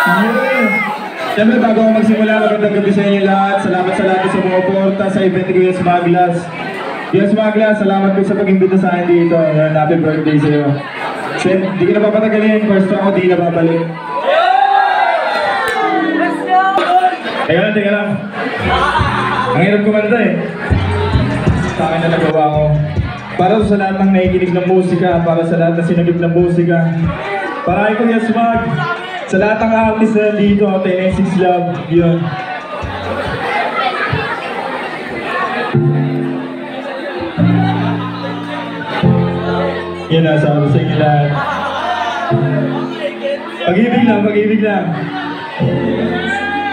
Yeah. Siyempre, bago ako magsimula, magandang gabi sa inyo lahat. Salamat sa lahat sa sumuporta sa event ni Kuya Smaglas. Kuya Smaglas, salamat po sa pag-imbita sa akin dito. Happy birthday sa iyo. Hindi ko na papatagalin, first ako, di na babalik. Teka lang. Ang hirap kumanta eh. Sa akin na nagawa ko. Para sa lahat ng nakikinig ng musika, para sa lahat na sinagip ng musika. Para kay Kuya Smag, sa lahat ng artist na dito, 1096 Love, yun. Yan na, sabi sa inyo lahat. Pag-ibig lang.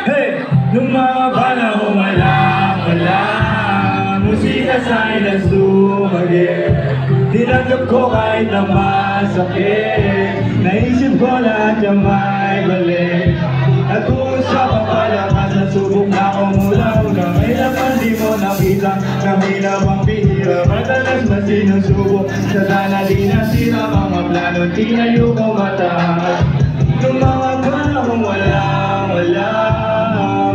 Hey! Nung mga panahon wala musika sa'yo na sumagin. Tinanggap ko kahit na masakit. Naisip ko lahat yung may balik. At uusap ang palakas at subok na akong mula-una. May laman di mo nakita, kamila bang bihira. Madalas ba sinusubok, sa dana di nasira. Mga plano, tinayo ko mataas. Nung mga panahon wala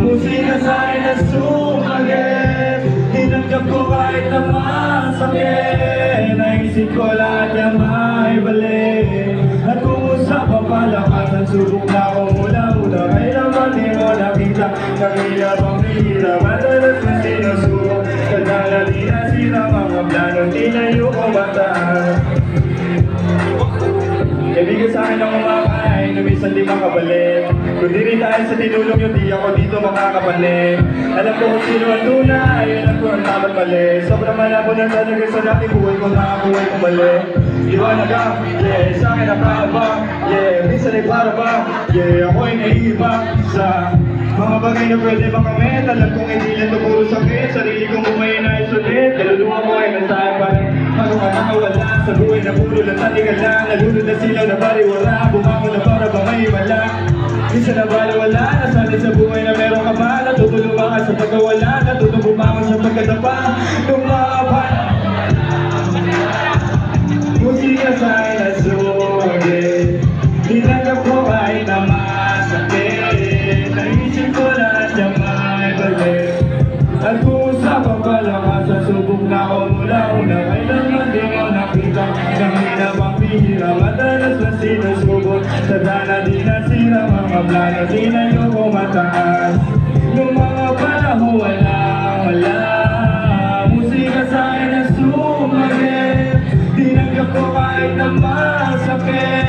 musika sa'yo na sumagin. Tinanggap ko kahit na masakit. Naisip ko lahat yung may balik. At kumusap ang palakas at subok na akong mula-una. May naman di mo nakita, kamila bang bihira. Madalas na sinusubok, sa dala di nasira. Mga plano, tinayo ko mataas. Kaibigan sa akin ang kumakain, na minsan di makabalik. Kung di rin dahil sa tinulong yun, di ako dito makakabalik. Alam ko kung sino ang tunay, alam ko ang tamang mali. Sobrang malabo na talaga sa dating buhay ko, nakabuhay ko mali. Liwanag ka, yeah, sa akin ang kaaba, yeah, minsan ay para ba, yeah, ako'y naiiba sa mga bagay na pwede makamit. Alam kong hindi lang ito puro sakit, sarili kong bumayin na isulit. Kaluluwa ko ay mensahe pa rin, ano ka nakawala sa buhay na puro lang tatingala. Nalunod na silaw na bariwala, bumangon na para ba may wala. Minsan na baliwala, nasanay sa buhay na meron ka ba. Natutulungan ka sa pagkawala, natutong bumangon sa pagkadapa. Nung mga panahon musika sa'yo na sumagin. Tinanggap ko kahit na masakit. Naisip ko lahat yung may balik. At kuusap ang palakas at subok na ako mula-una. Kailangan di mo nakita, kamila bang bihira. Madalas na sinusubok, sa dana di nasira. Mga plano di na yung kumataas. Nung mga panahon wala musika sa'yo na sumagin. Tinanggap ko kahit na masakit.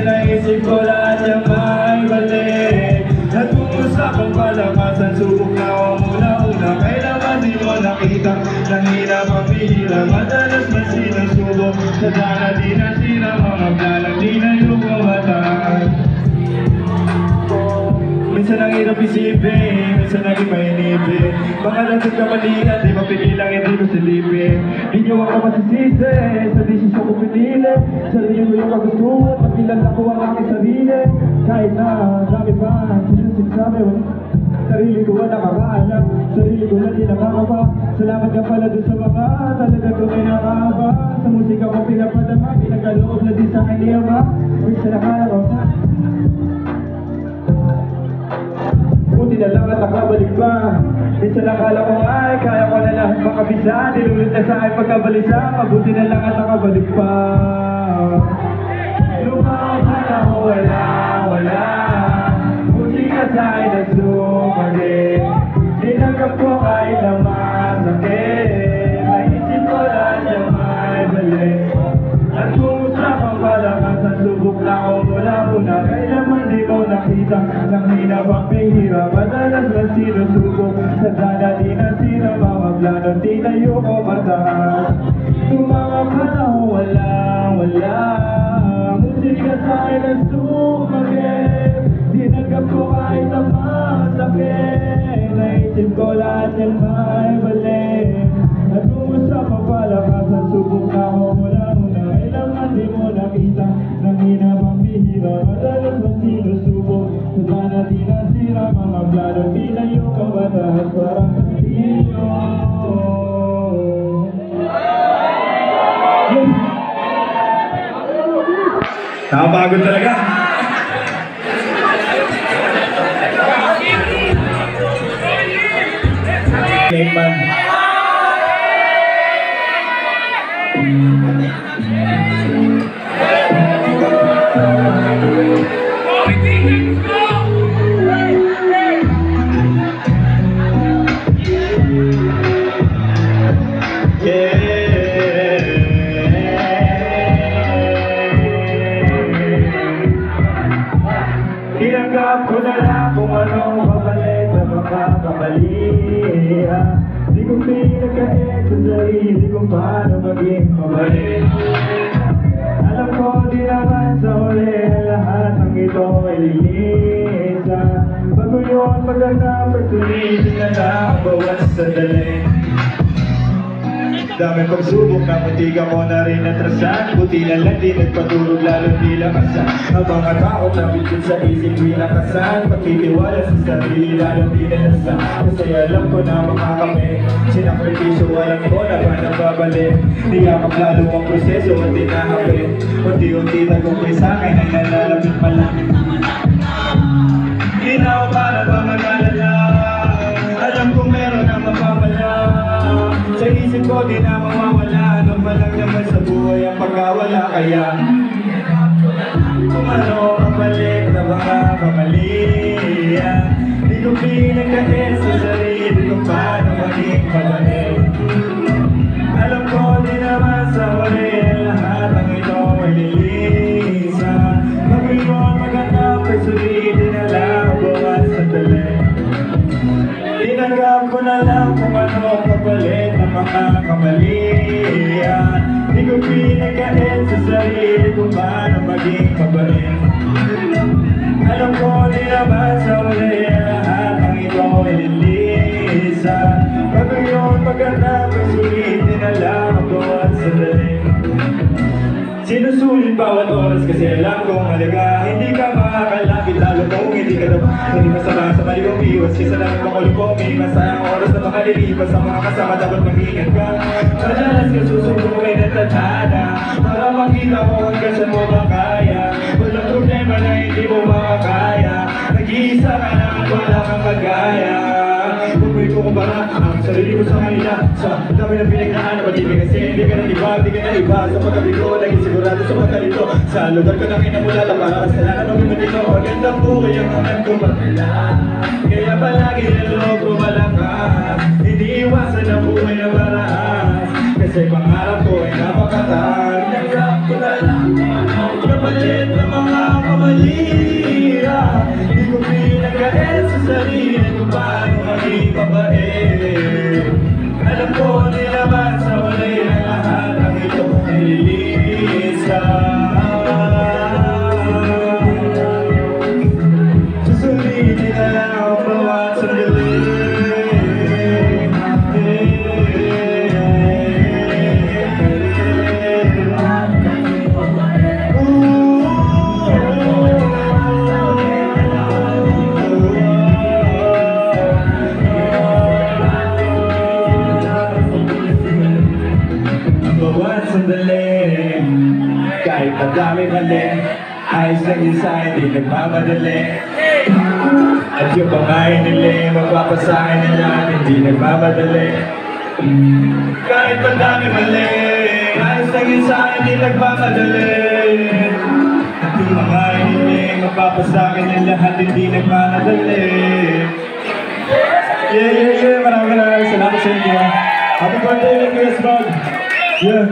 Naisip ko lahat yung may balik. At kumusap ang palakas at subok na ako mula-una. Kailangan di mo nakita, nangina pang bihira. Madalas na sinusubok, sa dana di nasira. Mga plano di na yung kumataas. Minsan ang hirap isipin, minsan naging mainipin. Mga natin kamalian, di mapigilang hindi ko silipin. Di nyo ako masisisi, sa desisyon ko pinili. Sarili ko yung kagustuhan, pagilan ako ang aking sarili. Kahit na dami pa, sinusiksabi. Sarili ko na nakakaalam, sarili ko na di nakakaba. Salamat ka pala dun sa mga talaga ko may nakakaba. Sa musika ko pinapadama, pinagaloob na din sa akin ni Ama. Minsan nakalaw na buti na lang at nakabalik pa. Minsan nakala ko ay kaya ko na lahat makabisa. Nilulot na sa akin pagkabalisa. Mabuti na lang at nakabalik pa. Lumakas ako wala musika sa akin na sumagin. Tinanggap ko kahit na masakit. Naisip ko lahat yung may balik. At kumusap ang palakas at subok na ako mula-una. Kailangan di mo nakita, nangina bang bihira. Madalas na sinusubok, sa dana di nasira. Mga plano tinayo ko mataas. Nung mga panahon wala musika sa'yo na sumagin. Tinanggap ko kahit na masakit. Naisip ko lahat yan may balik. At kumusap ang palakas at subok na ako mula-una. Kailangan di mo nakita, nangina bang bihira. Madalas na sinusubok, sa dana di nasira. Mga plano tinayo ko mataas, parang kastilyo. Nakapagod talaga. 8 man. Tinanggap ko na lang kung anong kapalit na makakamali. Di ko pinagkait sa sarili kung paano maging mabalik. Alam ko di naman sa huli lahat ng ito ay lilisan. Bago yun magandang pagsulitin na lang bawat sandali. Daming pagsubok na munti ka mo na rin natrasan. Buti na lang di nagpaturog lalo di lakasan. Habang matakot na bitin sa isip pinakasan. Pagtitiwala sa sarili lalo di nalasan. Kasi alam ko na makakami. Sinakripisyo alam ko na ba nababalik. Niyakap lalo ang proseso at tinahapin. Unti-unti tagumpay sa akin ay nalalapit pa lang. Di na ako para ba mag-alala. Alam kong meron na mapapala. Sa isip ko di na mawawala. Ano ba lang naman sa buhay ang pagkawala. Kaya kung ano ang balik na baka kamali. Di ko pinagkait sa sarili kung paano maging pabalik. Alam ko di naman sa huli lahat ang ito ay lilisan. Mag-iwan maganda pagsulitin na lang buwan sa dali. Tinanggap ko na lang kung ano kapalit na makakamalian. Di ko pinagkait sa sarili kung paano maging pabalik. Alam ko di naman sa huli lahat ang ito ay lilisan. Bago yun maganda pagsulitin na lang buwan sa dali. Sinusulit bawat oras kasi alam kong halaga. Hindi ka makakalapit lalo kung hindi ka dapat. Hindi masama sa mali umiwas kaysa lang makulong. May masayang oras na makalilipas. Sa mga kasama dapat mag-ingat ka. Madalas ka susubo kay natatana para makita mo hanggang saan mo ba kaya. Walang problema na hindi mo makakaya. Nag-iisa ka na at wala kang magaya. Pagpuli ko kumpara ang sarili ko sa kanila. Sa dami ng pinagdaan pag hindi kasi hindi ka na iba, hindi ka na iba. Sa pagkabi ko, naging sigurado sa pagkalito. Sa lugar ko na kinamulala para kasalanan ng iba dito. Magandang buhay ang unan ko magkala. Kaya palagi naloob ko malakas. Hindi iwasan ang buhay na maraas. Kasi pangarap ko ay napakataas. Tinanggap ko na lang kapalit na mga kamaliya. Di ko pinagkait sa sarili kung paano maging mabait. Alam ko di naman sa huli na lahat ang ito ay lilisan. Susulitin na lang ang bawat sandali. Kahit madami mali, ayos lang yun sa hindi nagmamadali. At yung pangain nila, magpapasahin nila, hindi nagmamadali. Kahit madami mali, ayos lang yun sa hindi nagmamadali. At yung pangain nila, magpapasahin nila, hindi nagmamadali. Yeah. Maraming salamat sa inyo. Happy birthday, Kuya Smog. Yeah.